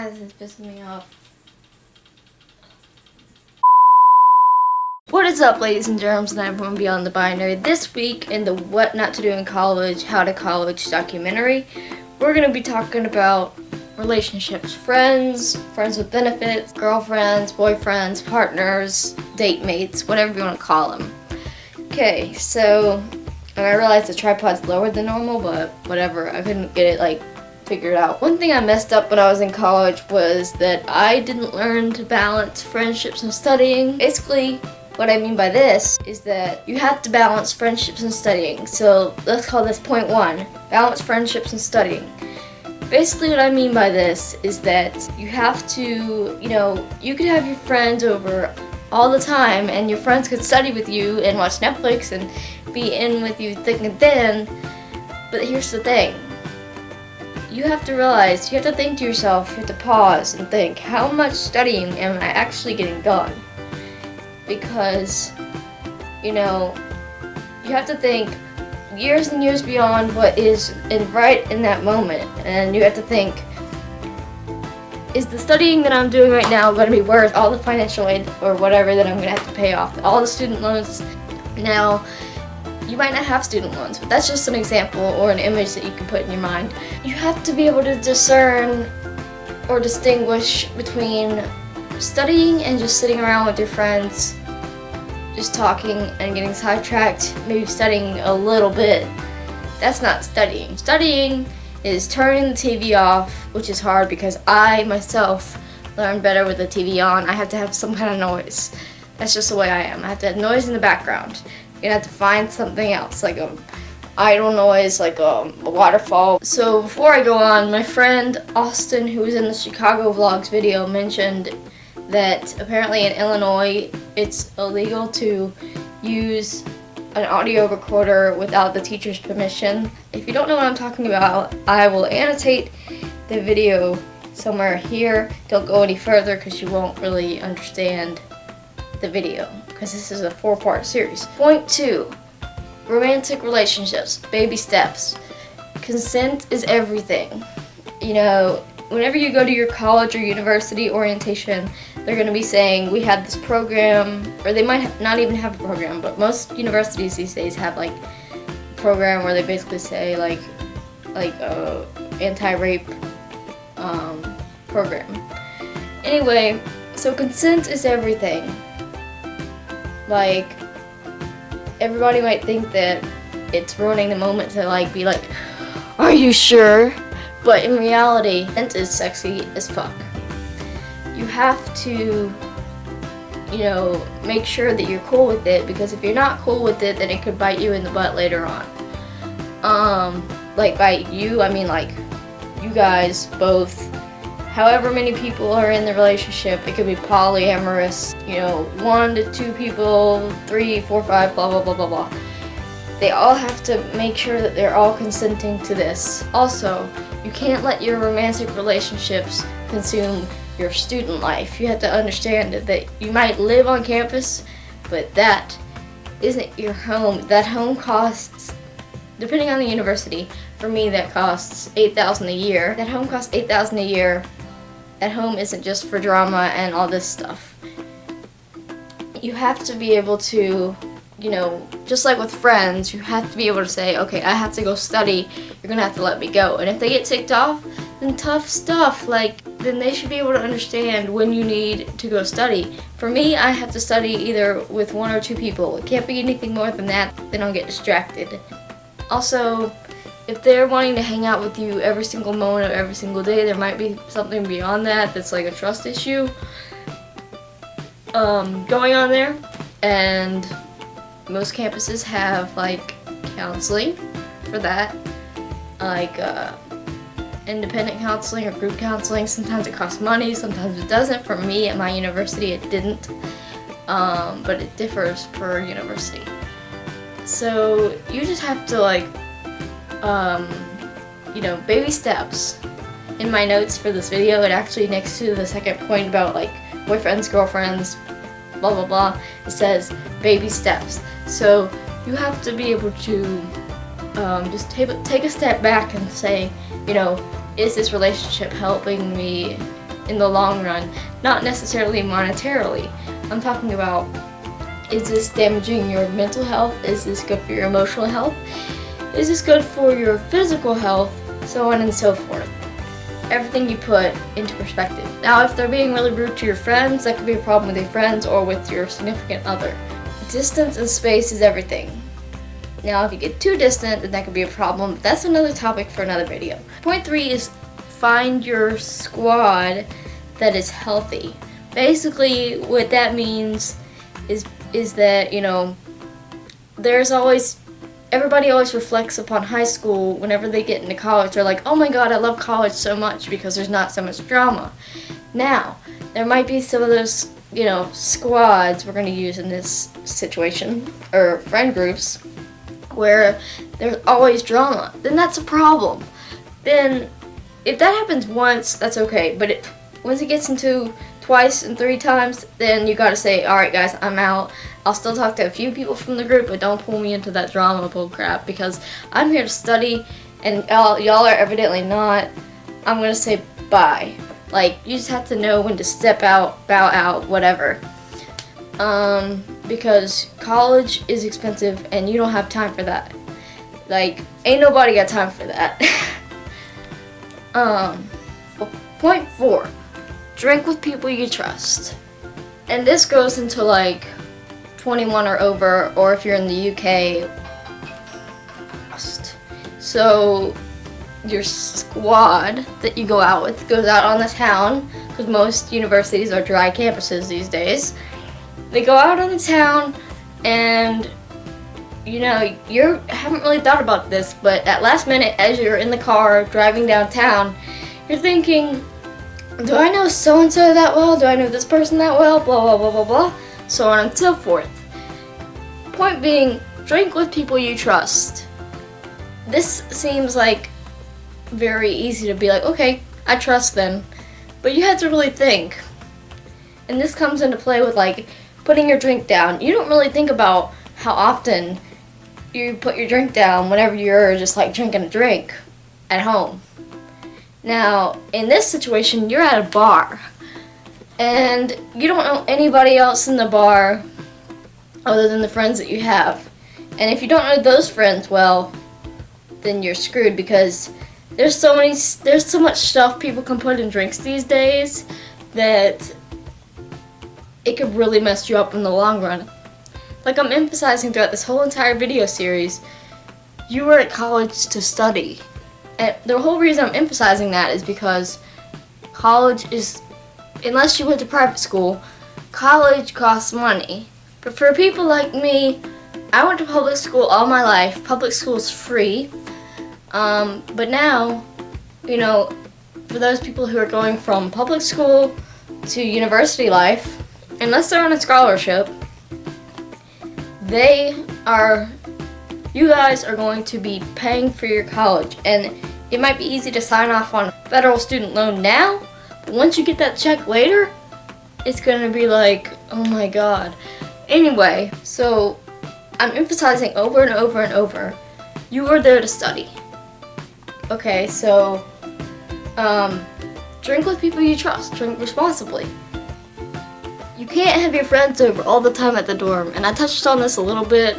God, this is pissing me off. What is up, ladies and germs, and everyone beyond the binary? This week in the What Not to Do in College, How to College documentary, we're going to be talking about relationships. Friends with benefits, girlfriends, boyfriends, partners, date mates, whatever you want to call them. Okay, so, and I realized the tripod's lower than normal, but whatever, I couldn't get it, figured out. One thing I messed up when I was in college was that I didn't learn to balance friendships and studying. Basically, what I mean by this is that you have to balance friendships and studying. So let's call this point 1, balance friendships and studying. Basically what I mean by this is that you have to, you could have your friends over all the time and your friends could study with you and watch Netflix and be in with you thick and thin, but here's the thing. You have to realize, you have to think to yourself, you have to pause and think, how much studying am I actually getting done? Because, you have to think years and years beyond what is right in that moment. And you have to think, is the studying that I'm doing right now going to be worth all the financial aid or whatever that I'm going to have to pay off? All the student loans. Now, you might not have student loans, but that's just an example or an image that you can put in your mind. You have to be able to discern or distinguish between studying and just sitting around with your friends, just talking and getting sidetracked, maybe studying a little bit. That's not studying. Studying is turning the TV off, which is hard because I myself learn better with the TV on. I have to have some kind of noise. That's just the way I am. I have to have noise in the background. You're gonna have to find something else, like a idle noise, like a waterfall. So before I go on, my friend Austin, who was in the Chicago Vlogs video, mentioned that apparently in Illinois it's illegal to use an audio recorder without the teacher's permission. If you don't know what I'm talking about, I will annotate the video somewhere here. Don't go any further because you won't really understand the video, because this is a 4-part series. Point 2, romantic relationships, baby steps. Consent is everything. Whenever you go to your college or university orientation, they're going to be saying, we have this program, or they might not even have a program, but most universities these days have a program where they basically say anti-rape program. Anyway, so consent is everything. Everybody might think that it's ruining the moment to be like, are you sure? But in reality, consent is sexy as fuck. You have to, make sure that you're cool with it, because if you're not cool with it, then it could bite you in the butt later on. By you, I mean you guys both. However many people are in the relationship, it could be polyamorous, 1 to 2 people, 3, 4, 5, blah, blah, blah, blah, blah. They all have to make sure that they're all consenting to this. Also, you can't let your romantic relationships consume your student life. You have to understand that you might live on campus, but that isn't your home. That home costs, depending on the university, for me that costs $8,000 a year. That home costs $8,000 a year. That home isn't just for drama and all this stuff. You have to be able to, just like with friends, you have to be able to say, okay, I have to go study, you're gonna have to let me go. And if they get ticked off, then tough stuff, then they should be able to understand when you need to go study. For me, I have to study either with 1 or 2 people. It can't be anything more than that, then I'll get distracted. Also, if they're wanting to hang out with you every single moment of every single day, there might be something beyond that that's like a trust issue going on there. And most campuses have counseling for that, independent counseling or group counseling. Sometimes it costs money, sometimes it doesn't. For me at my university it didn't, but it differs per university. So you just have to baby steps. In my notes for this video, it actually, next to the second point about boyfriends, girlfriends, blah blah blah, it says baby steps. So you have to be able to just take a step back and say, is this relationship helping me in the long run, not necessarily monetarily. I'm talking about, is this damaging your mental health? Is this good for your emotional health? Is this good for your physical health? So on and so forth. Everything you put into perspective. Now, if they're being really rude to your friends, that could be a problem with your friends or with your significant other. Distance and space is everything. Now, if you get too distant, then that could be a problem, but that's another topic for another video. Point 3 is find your squad that is healthy. Basically, what that means is that, you know, everybody always reflects upon high school. Whenever they get into college, they're like, oh my god, I love college so much because there's not so much drama. Now, there might be some of those, you know, squads we're going to use in this situation, or friend groups, where there's always drama. Then that's a problem. Then, if that happens once, that's okay. But once it gets into twice and 3 times, then you gotta say, alright guys, I'm out. I'll still talk to a few people from the group, but don't pull me into that drama bull crap, because I'm here to study, and y'all are evidently not. I'm gonna say bye. Like, you just have to know when to step out, bow out, whatever. Because college is expensive, and you don't have time for that. Like, ain't nobody got time for that. Point 4. Drink with people you trust. And this goes into like 21 or over, or if you're in the UK. So your squad that you go out with goes out on the town, because most universities are dry campuses these days. They go out on the town, and you know, you haven't really thought about this, but at last minute, as you're in the car driving downtown, you're thinking, do I know so-and-so that well? Do I know this person that well? Blah, blah, blah, blah, blah. So on and so forth. Point being, drink with people you trust. This seems like very easy to be like, okay, I trust them. But you have to really think. And this comes into play with like putting your drink down. You don't really think about how often you put your drink down whenever you're just like drinking a drink at home. Now, in this situation, you're at a bar, and you don't know anybody else in the bar other than the friends that you have. And if you don't know those friends well, then you're screwed, because there's so much stuff people can put in drinks these days that it could really mess you up in the long run. Like I'm emphasizing throughout this whole entire video series, you were at college to study. And the whole reason I'm emphasizing that is because college is, unless you went to private school, college costs money. But for people like me, I went to public school all my life. Public school is free. But now, you know, for those people who are going from public school to university life, unless they're on a scholarship, you guys are going to be paying for your college, and it might be easy to sign off on federal student loan now, but once you get that check later, it's gonna be like, oh my god. Anyway, so I'm emphasizing over and over and over, you are there to study. Okay, so drink with people you trust, drink responsibly. You can't have your friends over all the time at the dorm, and I touched on this a little bit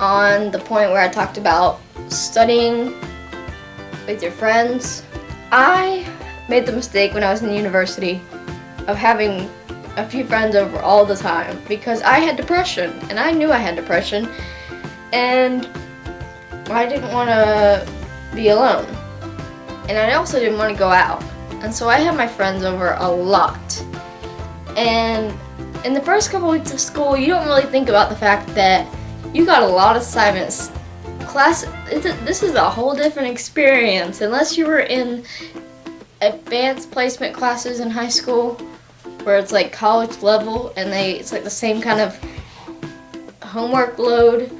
on the point where I talked about studying with your friends. I made the mistake when I was in university of having a few friends over all the time because I had depression, and I knew I had depression, and I didn't want to be alone, and I also didn't want to go out, and so I had my friends over a lot. And in the first couple weeks of school, you don't really think about the fact that you got a lot of assignments. This is a whole different experience. Unless you were in advanced placement classes in high school, where it's like college level, and it's like the same kind of homework load.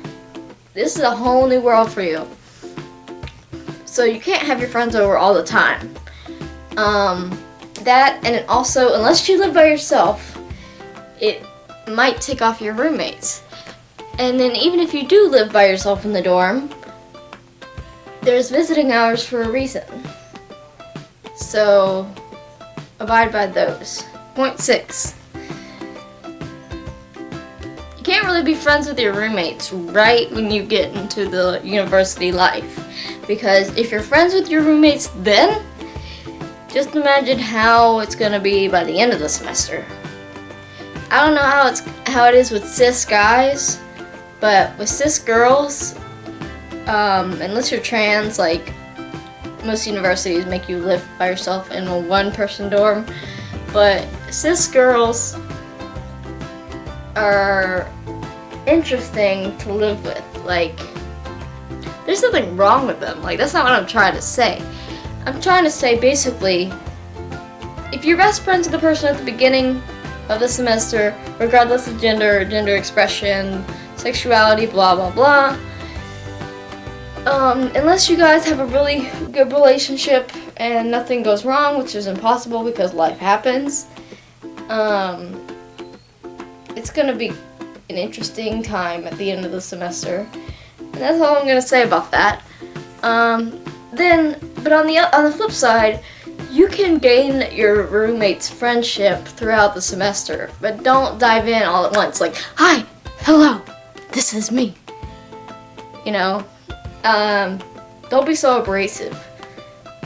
This is a whole new world for you. So you can't have your friends over all the time. That, and it also, unless you live by yourself, it might tick off your roommates. And then even if you do live by yourself in the dorm, there's visiting hours for a reason. So abide by those. Point 6. You can't really be friends with your roommates right when you get into the university life. Because if you're friends with your roommates then, just imagine how it's gonna be by the end of the semester. I don't know how it is with cis guys, but with cis girls, unless you're trans, like most universities make you live by yourself in a one-person dorm, but cis girls are interesting to live with. Like, there's nothing wrong with them. Like, that's not what I'm trying to say. I'm trying to say basically, if you're best friends with the person at the beginning of the semester, regardless of gender, gender expression, sexuality, blah blah blah, unless you guys have a really good relationship and nothing goes wrong, which is impossible because life happens, it's gonna be an interesting time at the end of the semester. And that's all I'm gonna say about that. But on the flip side, you can gain your roommate's friendship throughout the semester, but don't dive in all at once. Like, hi, hello, this is me. You know, don't be so abrasive.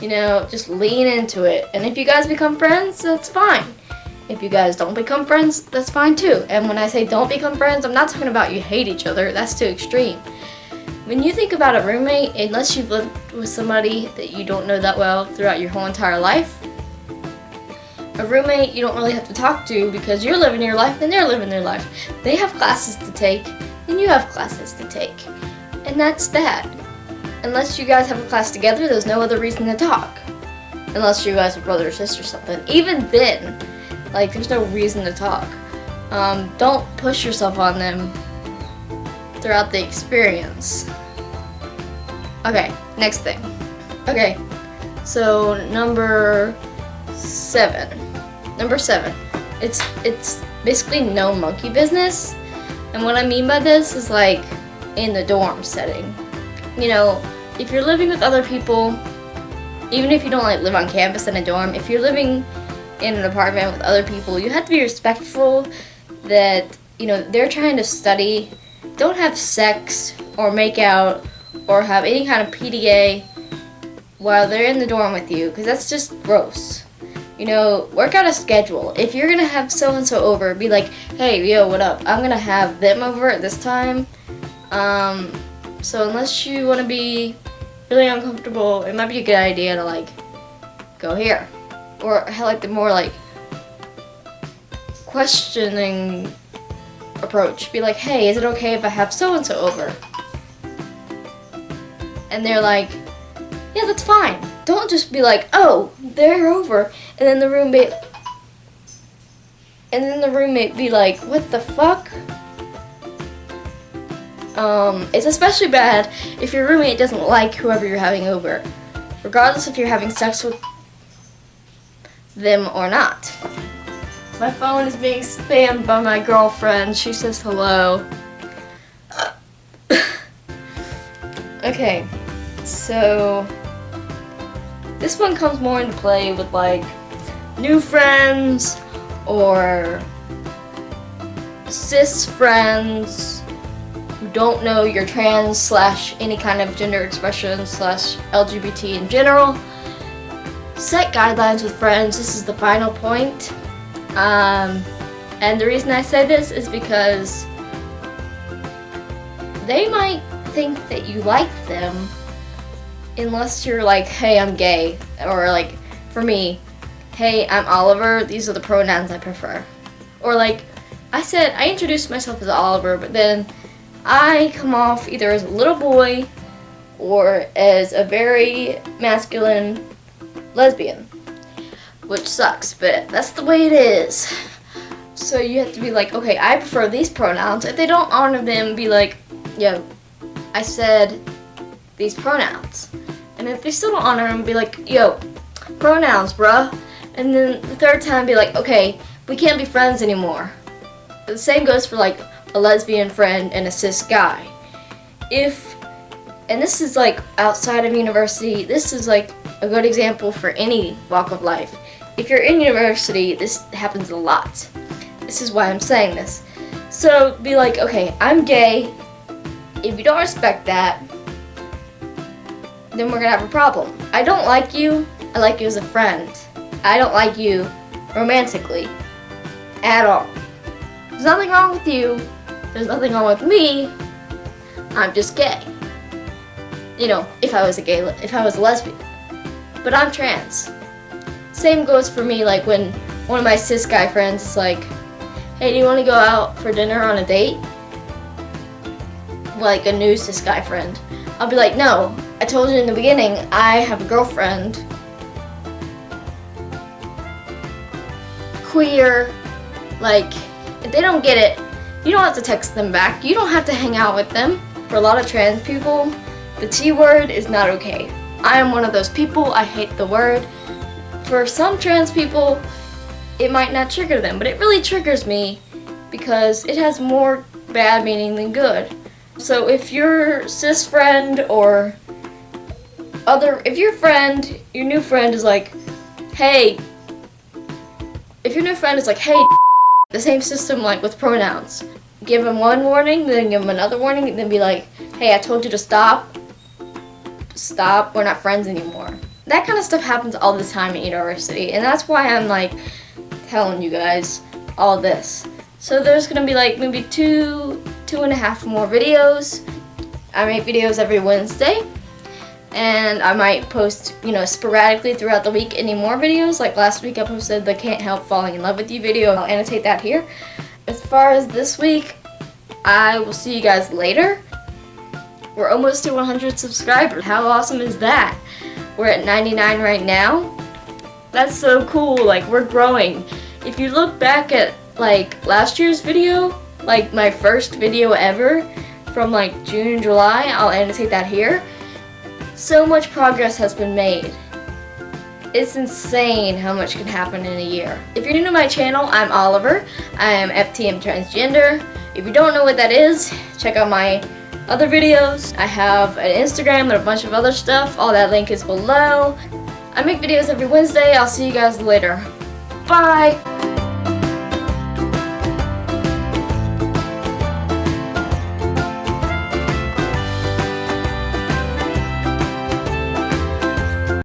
You know, just lean into it. And if you guys become friends, that's fine. If you guys don't become friends, that's fine too. And when I say don't become friends, I'm not talking about you hate each other. That's too extreme. When you think about a roommate, unless you've lived with somebody that you don't know that well throughout your whole entire life, a roommate you don't really have to talk to because you're living your life and they're living their life. They have classes to take and you have classes to take. And that's that. Unless you guys have a class together, there's no other reason to talk. Unless you guys are brother or sister or something. Even then, like, there's no reason to talk. Don't push yourself on them throughout the experience. Okay, next thing. Okay, so number 7. It's basically no monkey business. And what I mean by this is like in the dorm setting. You know, if you're living with other people, even if you don't like live on campus in a dorm, if you're living in an apartment with other people, you have to be respectful that, you know, they're trying to study. Don't have sex or make out or have any kind of PDA while they're in the dorm with you, because that's just gross. You know, work out a schedule. If you're gonna have so-and-so over, be like, hey, yo, what up? I'm gonna have them over at this time. So unless you want to be really uncomfortable, it might be a good idea to like go here, or have like the more like questioning approach. Be like, hey, is it okay if I have so-and-so over? And they're like, yeah, that's fine. Don't just be like, oh, they're over, and then the roommate be like, what the fuck? It's especially bad if your roommate doesn't like whoever you're having over, regardless if you're having sex with them or not. My phone is being spammed by my girlfriend. She says hello. Okay, so this one comes more into play with like new friends or cis friends who don't know you're trans / any kind of gender expression / LGBT in general. Set guidelines with friends. This is the final point. And the reason I say this is because they might think that you like them unless you're like, hey, I'm gay, or like, for me, hey, I'm Oliver, these are the pronouns I prefer. Or like, I introduced myself as Oliver, but then I come off either as a little boy or as a very masculine lesbian, which sucks, but that's the way it is. So you have to be like, okay, I prefer these pronouns. If they don't honor them, be like, yo, I said these pronouns. And if they still don't honor them, be like, yo, pronouns, bruh. And then the third time, be like, okay, we can't be friends anymore. The same goes for like a lesbian friend and a cis guy. And this is like outside of university, this is like a good example for any walk of life. if you're in university, this happens a lot. This is why I'm saying this. So be like, okay, I'm gay. If you don't respect that, then we're gonna have a problem. I don't like you. I like you as a friend. I don't like you romantically at all. There's nothing wrong with you. There's nothing wrong with me. I'm just gay. You know, if I was a lesbian. But I'm trans. Same goes for me, like when one of my cis guy friends is like, hey, do you want to go out for dinner on a date? Like a new cis guy friend. I'll be like, no, I told you in the beginning, I have a girlfriend. Queer, like, if they don't get it, you don't have to text them back. You don't have to hang out with them. For a lot of trans people, the T word is not okay. I am one of those people. I hate the word. For some trans people, it might not trigger them, but it really triggers me because it has more bad meaning than good. So if your cis friend or if your new friend is like, hey, if your new friend is like, hey, the same system like with pronouns, give them one warning, then give them another warning, and then be like, hey, I told you to stop, we're not friends anymore. That kind of stuff happens all the time at university, and that's why I'm like telling you guys all this. So there's gonna be like maybe two and a half more videos. I make videos every Wednesday, and I might post, you know, sporadically throughout the week any more videos. Like last week I posted the Can't Help Falling in Love with You video. I'll annotate that here. As far as this week, I will see you guys later. We're almost to 100 subscribers. How awesome is that? We're at 99 right now. That's so cool, like we're growing. If you look back at like last year's video, like my first video ever from like June and July, I'll annotate that here. So much progress has been made. It's insane how much can happen in a year. If you're new to my channel, I'm Oliver. I am FTM Transgender. If you don't know what that is, check out my other videos. I have an Instagram and a bunch of other stuff. All that link is below. I make videos every Wednesday. I'll see you guys later. Bye!